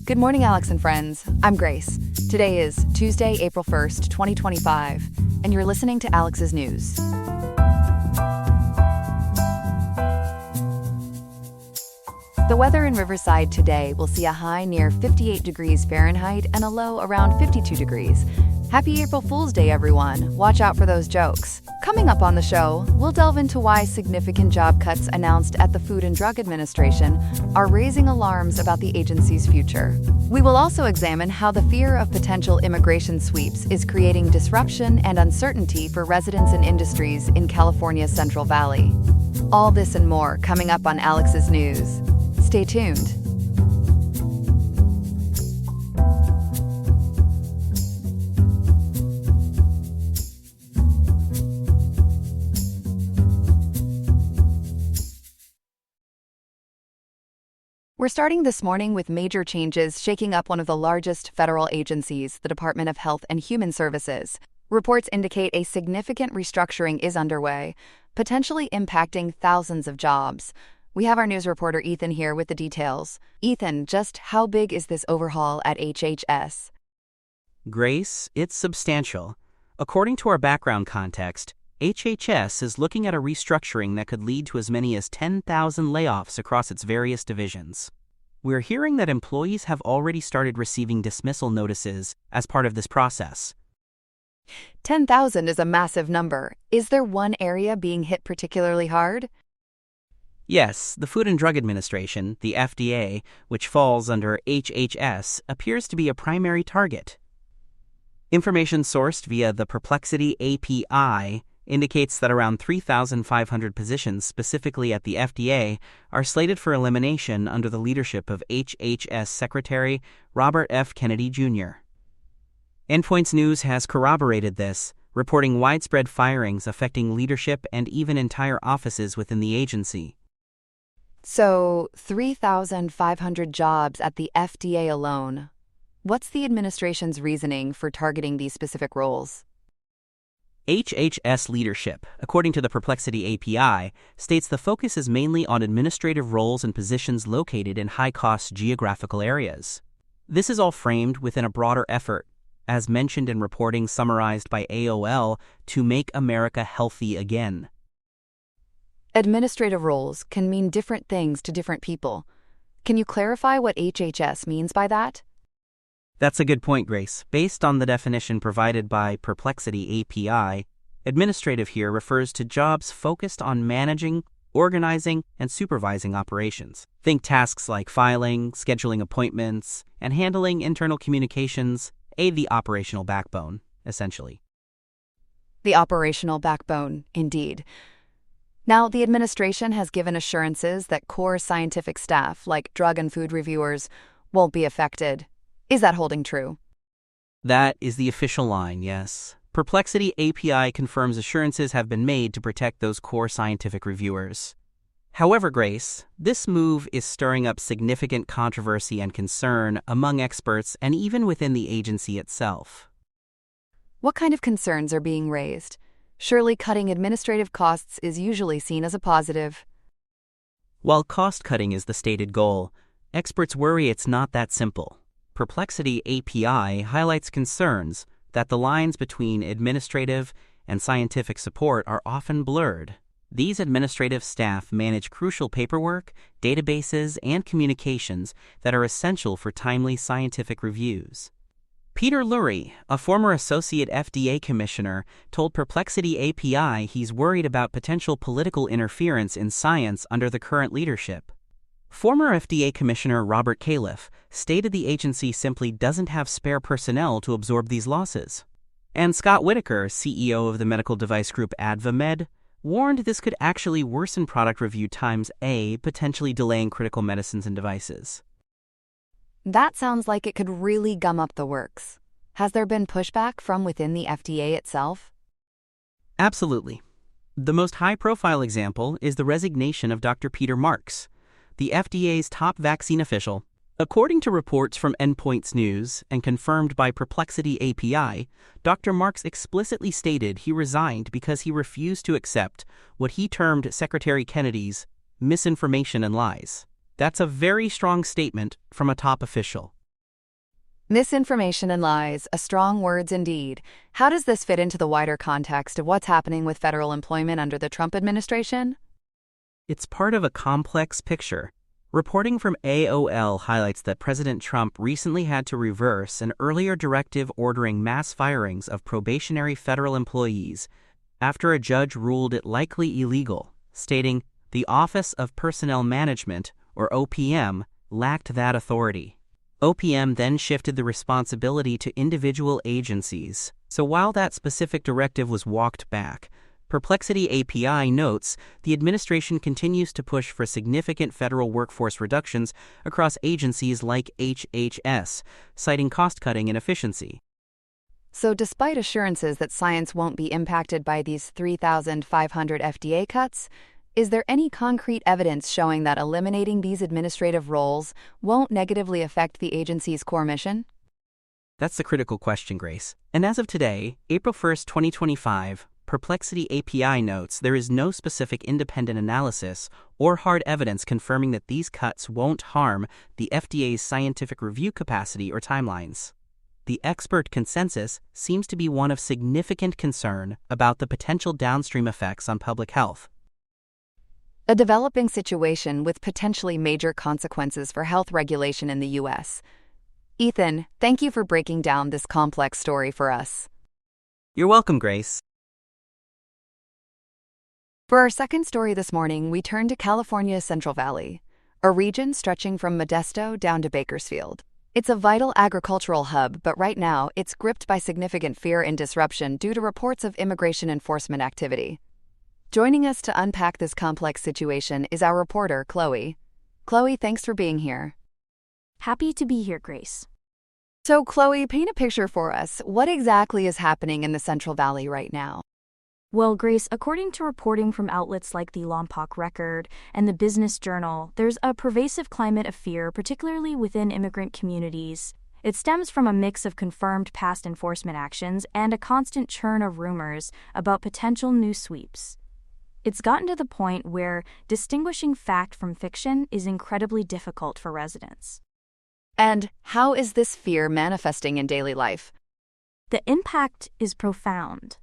Good morning, Alex and friends. I'm Grace. Today is Tuesday, April 1st, 2025, and you're listening to Alex's News. The weather in Riverside today will see a high near 58 degrees Fahrenheit and a low around 52 degrees. Happy April Fool's Day, everyone. Watch out for those jokes. Coming up on the show, we'll delve into why significant job cuts announced at the Food and Drug Administration are raising alarms about the agency's future. We will also examine how the fear of potential immigration sweeps is creating disruption and uncertainty for residents and industries in California's Central Valley. All this and more coming up on Alex's News. Stay tuned. We're starting this morning with major changes shaking up one of the largest federal agencies, the Department of Health and Human Services. Reports indicate a significant restructuring is underway, potentially impacting thousands of jobs. We have our news reporter Ethan here with the details. Ethan, just how big is this overhaul at HHS? Grace, it's substantial. According to our background context, HHS is looking at a restructuring that could lead to as many as 10,000 layoffs across its various divisions. We're hearing that employees have already started receiving dismissal notices as part of this process. 10,000 is a massive number. Is there one area being hit particularly hard? Yes, the Food and Drug Administration, the FDA, which falls under HHS, appears to be a primary target. Information sourced via the Perplexity API indicates that around 3,500 positions specifically at the FDA are slated for elimination under the leadership of HHS Secretary Robert F. Kennedy, Jr. Endpoints News has corroborated this, reporting widespread firings affecting leadership and even entire offices within the agency. So, 3,500 jobs at the FDA alone. What's the administration's reasoning for targeting these specific roles? HHS leadership, according to the Perplexity API, states the focus is mainly on administrative roles and positions located in high-cost geographical areas. This is all framed within a broader effort, as mentioned in reporting summarized by AOL, to make America healthy again. Administrative roles can mean different things to different people. Can you clarify what HHS means by that? That's a good point, Grace. Based on the definition provided by Perplexity API, administrative here refers to jobs focused on managing, organizing, and supervising operations. Think tasks like filing, scheduling appointments, and handling internal communications aid the operational backbone, essentially. The operational backbone, indeed. Now, the administration has given assurances that core scientific staff, like drug and food reviewers, won't be affected. Is that holding true? That is the official line, yes. Perplexity API confirms assurances have been made to protect those core scientific reviewers. However, Grace, this move is stirring up significant controversy and concern among experts and even within the agency itself. What kind of concerns are being raised? Surely cutting administrative costs is usually seen as a positive. While cost-cutting is the stated goal, experts worry it's not that simple. Perplexity API highlights concerns that the lines between administrative and scientific support are often blurred. These administrative staff manage crucial paperwork, databases, and communications that are essential for timely scientific reviews. Peter Lurie, a former associate FDA commissioner, told Perplexity API he's worried about potential political interference in science under the current leadership. Former FDA Commissioner Robert Califf stated the agency simply doesn't have spare personnel to absorb these losses. And Scott Whitaker, CEO of the medical device group AdvaMed, warned this could actually worsen product review times, potentially delaying critical medicines and devices. That sounds like it could really gum up the works. Has there been pushback from within the FDA itself? Absolutely. The most high-profile example is the resignation of Dr. Peter Marks, the FDA's top vaccine official. According to reports from Endpoints News and confirmed by Perplexity API, Dr. Marks explicitly stated he resigned because he refused to accept what he termed Secretary Kennedy's misinformation and lies. That's a very strong statement from a top official. Misinformation and lies, a strong words indeed. How does this fit into the wider context of what's happening with federal employment under the Trump administration? It's part of a complex picture. Reporting from AOL highlights that President Trump recently had to reverse an earlier directive ordering mass firings of probationary federal employees after a judge ruled it likely illegal, stating the Office of Personnel Management, or OPM, lacked that authority. OPM then shifted the responsibility to individual agencies. So while that specific directive was walked back, Perplexity API notes the administration continues to push for significant federal workforce reductions across agencies like HHS, citing cost-cutting and efficiency. So despite assurances that science won't be impacted by these 3,500 FDA cuts, is there any concrete evidence showing that eliminating these administrative roles won't negatively affect the agency's core mission? That's the critical question, Grace. And as of today, April 1st, 2025, Perplexity API notes there is no specific independent analysis or hard evidence confirming that these cuts won't harm the FDA's scientific review capacity or timelines. The expert consensus seems to be one of significant concern about the potential downstream effects on public health. A developing situation with potentially major consequences for health regulation in the U.S. Ethan, thank you for breaking down this complex story for us. You're welcome, Grace. For our second story this morning, we turn to California's Central Valley, a region stretching from Modesto down to Bakersfield. It's a vital agricultural hub, but right now it's gripped by significant fear and disruption due to reports of immigration enforcement activity. Joining us to unpack this complex situation is our reporter, Chloe. Chloe, thanks for being here. Happy to be here, Grace. So, Chloe, paint a picture for us. What exactly is happening in the Central Valley right now? Well, Grace, according to reporting from outlets like the Lompoc Record and the Business Journal, there's a pervasive climate of fear, particularly within immigrant communities. It stems from a mix of confirmed past enforcement actions and a constant churn of rumors about potential new sweeps. It's gotten to the point where distinguishing fact from fiction is incredibly difficult for residents. And how is this fear manifesting in daily life? The impact is profound.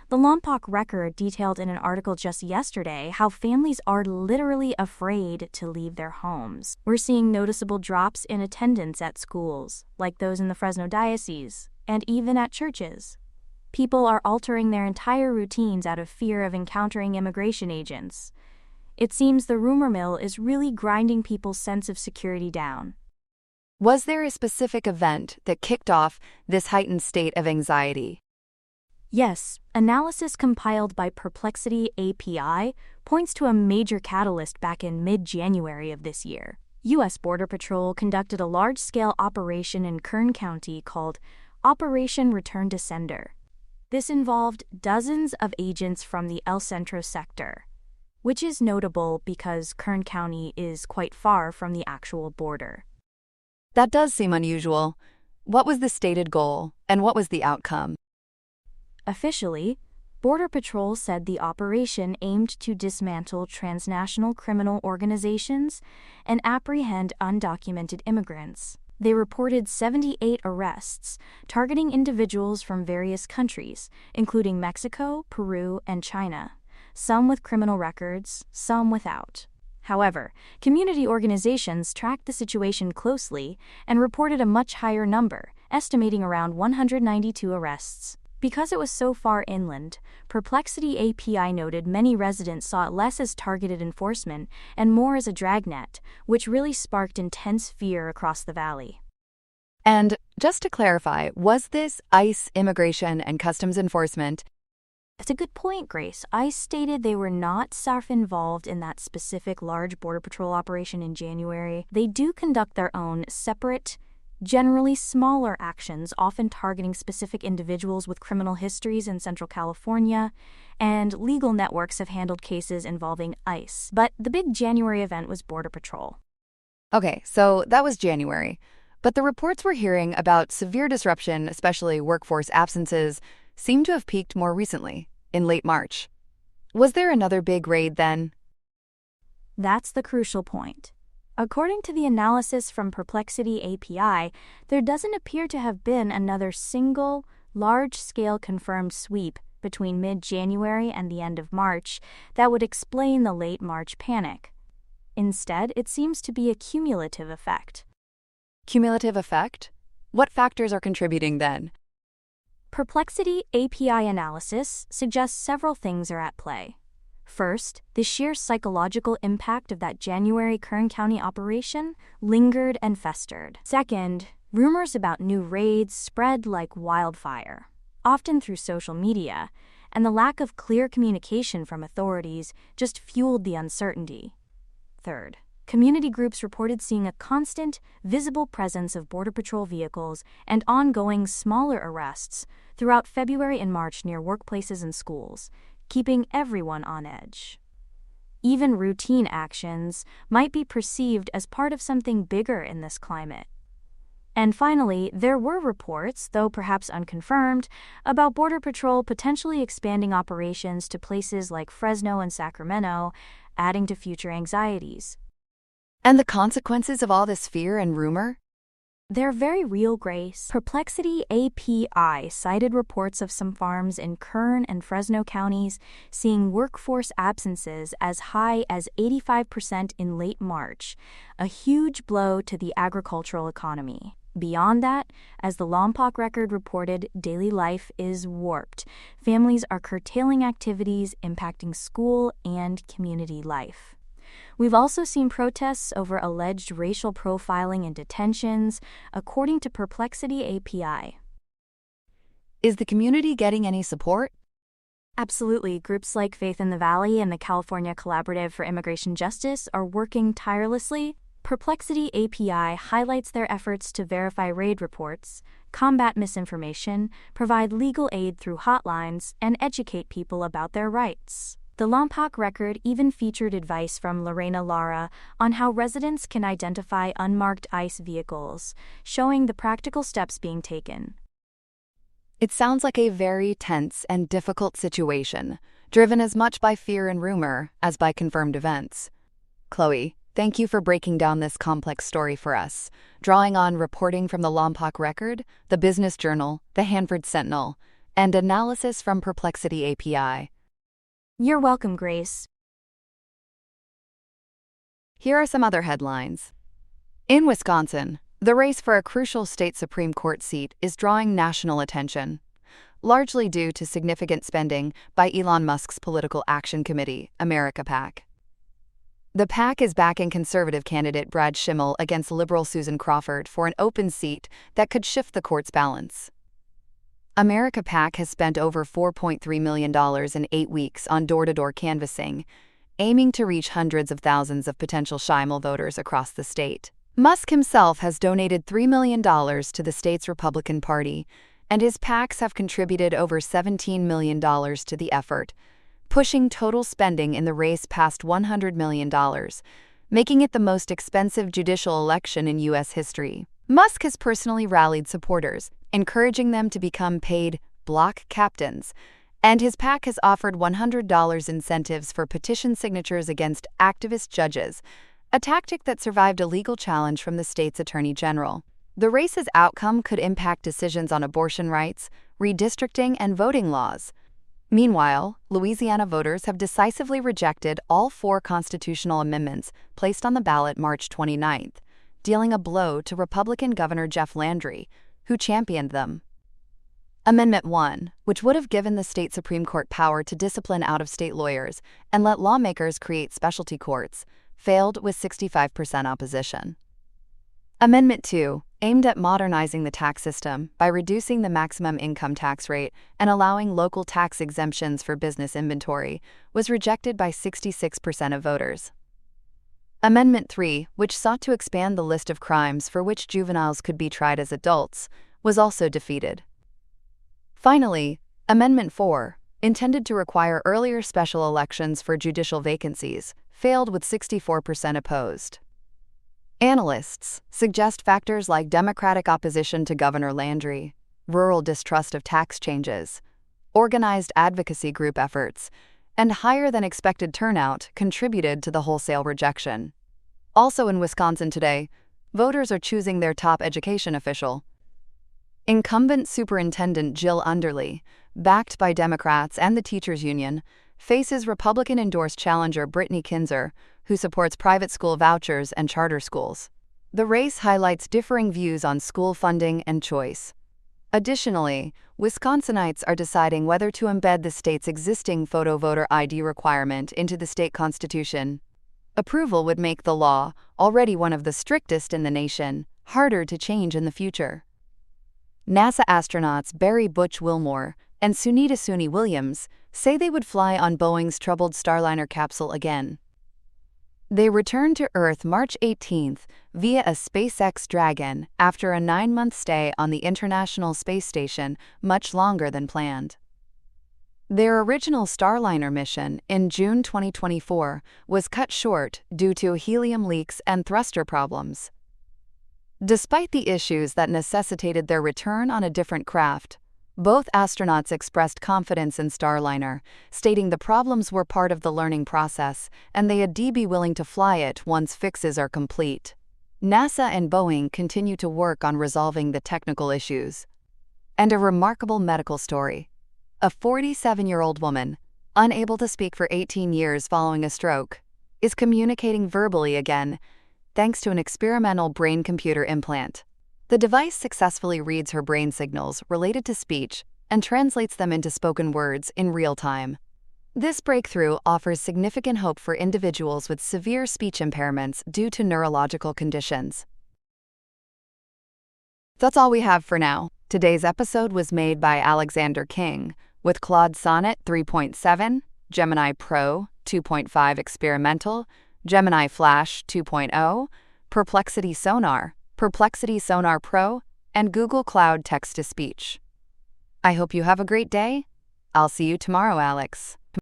The Lompoc Record detailed in an article just yesterday how families are literally afraid to leave their homes. We're seeing noticeable drops in attendance at schools, like those in the Fresno Diocese, and even at churches. People are altering their entire routines out of fear of encountering immigration agents. It seems the rumor mill is really grinding people's sense of security down. Was there a specific event that kicked off this heightened state of anxiety? Yes, analysis compiled by Perplexity API points to a major catalyst back in mid-January of this year. U.S. Border Patrol conducted a large-scale operation in Kern County called Operation Return to Sender. This involved dozens of agents from the El Centro sector, which is notable because Kern County is quite far from the actual border. That does seem unusual. What was the stated goal, and what was the outcome? Officially, Border Patrol said the operation aimed to dismantle transnational criminal organizations and apprehend undocumented immigrants. They reported 78 arrests, targeting individuals from various countries, including Mexico, Peru, and China, some with criminal records, some without. However, community organizations tracked the situation closely and reported a much higher number, estimating around 192 arrests. Because it was so far inland, Perplexity API noted many residents saw it less as targeted enforcement and more as a dragnet, which really sparked intense fear across the valley. And just to clarify, was this ICE Immigration and Customs Enforcement? That's a good point, Grace. ICE stated they were not involved in that specific large Border Patrol operation in January. They do conduct their own separate, generally smaller actions, often targeting specific individuals with criminal histories in Central California, and legal networks have handled cases involving ICE. But the big January event was Border Patrol. Okay, so that was January. But the reports we're hearing about severe disruption, especially workforce absences, seem to have peaked more recently, in late March. Was there another big raid then? That's the crucial point. According to the analysis from Perplexity API, there doesn't appear to have been another single, large-scale confirmed sweep between mid-January and the end of March that would explain the late March panic. Instead, it seems to be a cumulative effect. Cumulative effect? What factors are contributing then? Perplexity API analysis suggests several things are at play. First, the sheer psychological impact of that January Kern County operation lingered and festered. Second, rumors about new raids spread like wildfire, often through social media, and the lack of clear communication from authorities just fueled the uncertainty. Third, community groups reported seeing a constant, visible presence of Border Patrol vehicles and ongoing smaller arrests throughout February and March near workplaces and schools, keeping everyone on edge. Even routine actions might be perceived as part of something bigger in this climate. And finally, there were reports, though perhaps unconfirmed, about Border Patrol potentially expanding operations to places like Fresno and Sacramento, adding to future anxieties. And the consequences of all this fear and rumor? They're very real, Grace. Perplexity API cited reports of some farms in Kern and Fresno counties seeing workforce absences as high as 85% in late March, a huge blow to the agricultural economy. Beyond that, as the Lompoc record reported, daily life is warped. Families are curtailing activities impacting school and community life. We've also seen protests over alleged racial profiling in detentions, according to Perplexity API. Is the community getting any support? Absolutely. Groups like Faith in the Valley and the California Collaborative for Immigration Justice are working tirelessly. Perplexity API highlights their efforts to verify raid reports, combat misinformation, provide legal aid through hotlines, and educate people about their rights. The Lompoc record even featured advice from Lorena Lara on how residents can identify unmarked ICE vehicles, showing the practical steps being taken. It sounds like a very tense and difficult situation, driven as much by fear and rumor as by confirmed events. Chloe, thank you for breaking down this complex story for us, drawing on reporting from the Lompoc record, the Business Journal, the Hanford Sentinel, and analysis from Perplexity API. You're welcome, Grace. Here are some other headlines. In Wisconsin, the race for a crucial state Supreme Court seat is drawing national attention, largely due to significant spending by Elon Musk's Political Action Committee, America PAC. The PAC is backing conservative candidate Brad Schimmel against liberal Susan Crawford for an open seat that could shift the court's balance. America PAC has spent over $4.3 million in 8 weeks on door-to-door canvassing, aiming to reach hundreds of thousands of potential Schimmel voters across the state. Musk himself has donated $3 million to the state's Republican Party, and his PACs have contributed over $17 million to the effort, pushing total spending in the race past $100 million, making it the most expensive judicial election in U.S. history. Musk has personally rallied supporters, encouraging them to become paid block captains, and his PAC has offered $100 incentives for petition signatures against activist judges, a tactic that survived a legal challenge from the state's attorney general. The race's outcome could impact decisions on abortion rights, redistricting, and voting laws. Meanwhile, Louisiana voters have decisively rejected all 4 constitutional amendments placed on the ballot March 29th, dealing a blow to Republican Governor Jeff Landry, who championed them. Amendment 1, which would have given the state Supreme Court power to discipline out-of-state lawyers and let lawmakers create specialty courts, failed with 65% opposition. Amendment 2, aimed at modernizing the tax system by reducing the maximum income tax rate and allowing local tax exemptions for business inventory, was rejected by 66% of voters. Amendment 3, which sought to expand the list of crimes for which juveniles could be tried as adults, was also defeated. Finally, Amendment 4, intended to require earlier special elections for judicial vacancies, failed with 64% opposed. Analysts suggest factors like Democratic opposition to Governor Landry, rural distrust of tax changes, organized advocacy group efforts, and higher-than-expected turnout contributed to the wholesale rejection. Also in Wisconsin today, voters are choosing their top education official. Incumbent Superintendent Jill Underly, backed by Democrats and the teachers' union, faces Republican-endorsed challenger Brittany Kinzer, who supports private school vouchers and charter schools. The race highlights differing views on school funding and choice. Additionally, Wisconsinites are deciding whether to embed the state's existing photo voter ID requirement into the state constitution. Approval would make the law, already one of the strictest in the nation, harder to change in the future. NASA astronauts Barry Butch Wilmore and Sunita Suni Williams say they would fly on Boeing's troubled Starliner capsule again. They returned to Earth March 18th via a SpaceX Dragon after a 9-month stay on the International Space Station, much longer than planned. Their original Starliner mission in June 2024 was cut short due to helium leaks and thruster problems. Despite the issues that necessitated their return on a different craft, both astronauts expressed confidence in Starliner, stating the problems were part of the learning process and they'd be willing to fly it once fixes are complete. NASA and Boeing continue to work on resolving the technical issues. And a remarkable medical story. A 47-year-old woman, unable to speak for 18 years following a stroke, is communicating verbally again, thanks to an experimental brain-computer implant. The device successfully reads her brain signals related to speech and translates them into spoken words in real time. This breakthrough offers significant hope for individuals with severe speech impairments due to neurological conditions. That's all we have for now. Today's episode was made by Alexander King, with Claude Sonnet 3.7, Gemini Pro 2.5 Experimental, Gemini Flash 2.0, Perplexity Sonar Pro, and Google Cloud Text-to-Speech. I hope you have a great day. I'll see you tomorrow, Alex.